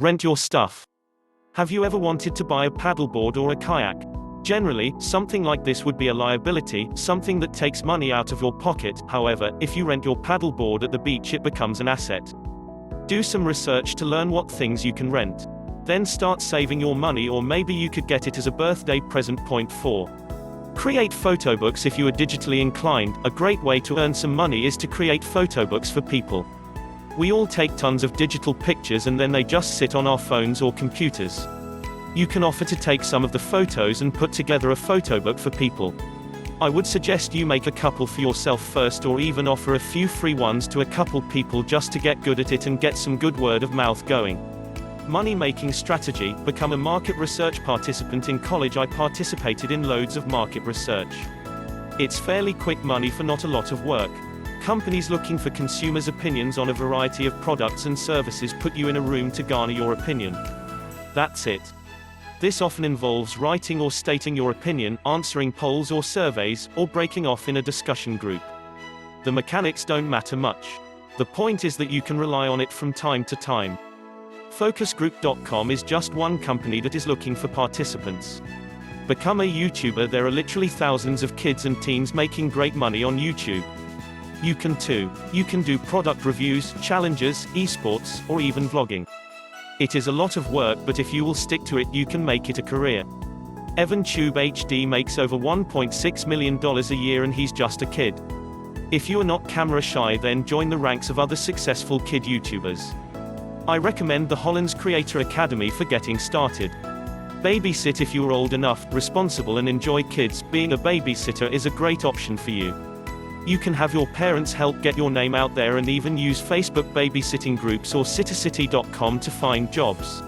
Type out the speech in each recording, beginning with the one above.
Rent your stuff. Have you ever wanted to buy a paddleboard or a kayak? Generally, something like this would be a liability, something that takes money out of your pocket. However, if you rent your paddleboard at the beach, it becomes an asset. Do some research to learn what things you can rent. Then start saving your money, or maybe you could get it as a birthday present. Point 4. Create photo books. If you are digitally inclined, a great way to earn some money is to create photo books for people. We all take tons of digital pictures and then they just sit on our phones or computers. You can offer to take some of the photos and put together a photo book for people. I would suggest you make a couple for yourself first, or even offer a few free ones to a couple people just to get good at it and get some good word of mouth going. Money-making strategy. Become a market research participant. In college I participated in loads of market research. It's fairly quick money for not a lot of work. Companies looking for consumers' opinions on a variety of products and services put you in a room to garner your opinion. That's it. This often involves writing or stating your opinion, answering polls or surveys, or breaking off in a discussion group. The mechanics don't matter much. The point is that you can rely on it from time to time. Focusgroup.com is just one company that is looking for participants. Become a YouTuber. There are literally thousands of kids and teens making great money on YouTube. You can too. You can do product reviews, challenges, eSports, or even vlogging. It is a lot of work, but if you will stick to it, you can make it a career. EvanTubeHD makes over $1.6 million a year and he's just a kid. If you are not camera shy, then join the ranks of other successful kid YouTubers. I recommend the Hollens Creator Academy for getting started. Babysit. If you are old enough, responsible and enjoy kids, being a babysitter is a great option for you. You can have your parents help get your name out there and even use Facebook babysitting groups or sittercity.com to find jobs.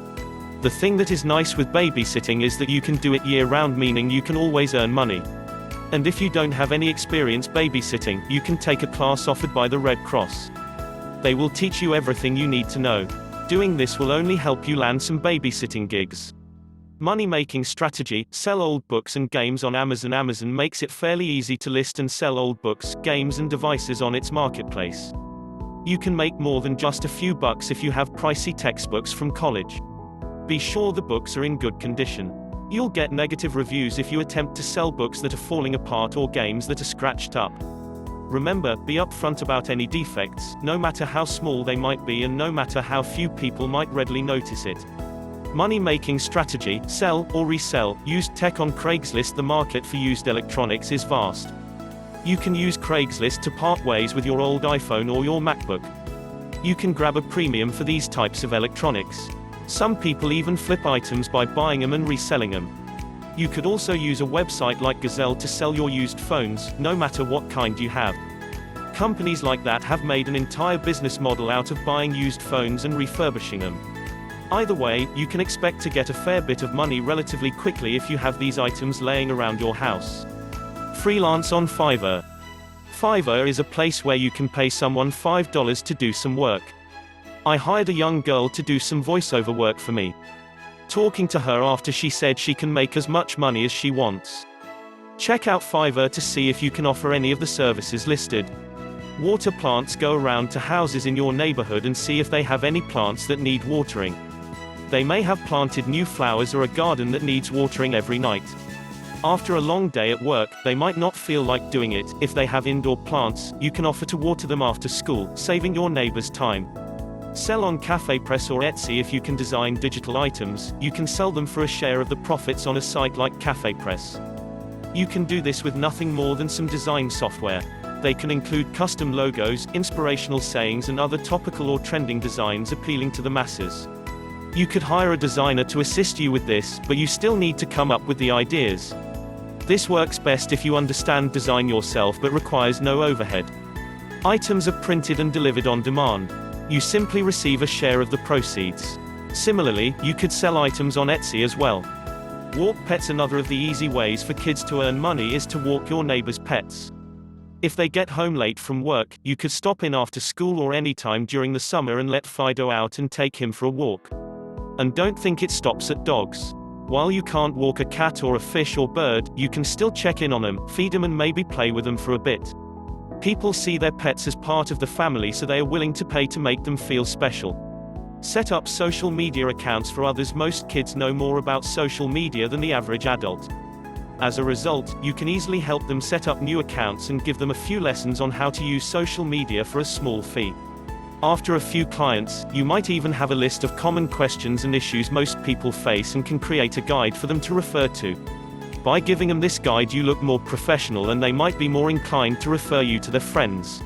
The thing that is nice with babysitting is that you can do it year-round, meaning you can always earn money. And if you don't have any experience babysitting, you can take a class offered by the Red Cross. They will teach you everything you need to know. Doing this will only help you land some babysitting gigs. Money-making strategy. Sell old books and games on Amazon. Amazon makes it fairly easy to list and sell old books, games and devices on its marketplace. You can make more than just a few bucks if you have pricey textbooks from college. Be sure the books are in good condition. You'll get negative reviews if you attempt to sell books that are falling apart or games that are scratched up. Remember, be upfront about any defects, no matter how small they might be and no matter how few people might readily notice it. Money-making strategy. Sell or resell used tech on Craigslist. The market for used electronics is vast. You can use Craigslist to part ways with your old iPhone or your MacBook. You can grab a premium for these types of electronics. Some people even flip items by buying them and reselling them. You could also use a website like Resell to sell your used phones, no matter what kind you have. Companies like that have made an entire business model out of buying used phones and refurbishing them. Either way, you can expect to get a fair bit of money relatively quickly if you have these items laying around your house. Freelance on Fiverr. Fiverr is a place where you can pay someone $5 to do some work. I hired a young girl to do some voiceover work for me. Talking to her after, she said she can make as much money as she wants. Check out Fiverr to see if you can offer any of the services listed. Water plants. Go around to houses in your neighborhood and see if they have any plants that need watering. They may have planted new flowers or a garden that needs watering every night. After a long day at work, they might not feel like doing it. If they have indoor plants, you can offer to water them after school, saving your neighbors time. Sell on CafePress or Etsy. If you can design digital items, you can sell them for a share of the profits on a site like CafePress. You can do this with nothing more than some design software. They can include custom logos, inspirational sayings and other topical or trending designs appealing to the masses. You could hire a designer to assist you with this, but you still need to come up with the ideas. This works best if you understand design yourself but requires no overhead. Items are printed and delivered on demand. You simply receive a share of the proceeds. Similarly, you could sell items on Etsy as well. Walk pets. Another of the easy ways for kids to earn money is to walk your neighbor's pets. If they get home late from work, you could stop in after school or anytime during the summer and let Fido out and take him for a walk. And don't think it stops at dogs. While you can't walk a cat or a fish or bird, you can still check in on them, feed them and maybe play with them for a bit. People see their pets as part of the family, so they are willing to pay to make them feel special. Set up social media accounts for others. Most kids know more about social media than the average adult. As a result, you can easily help them set up new accounts and give them a few lessons on how to use social media for a small fee. After a few clients, you might even have a list of common questions and issues most people face and can create a guide for them to refer to. By giving them this guide, you look more professional and they might be more inclined to refer you to their friends.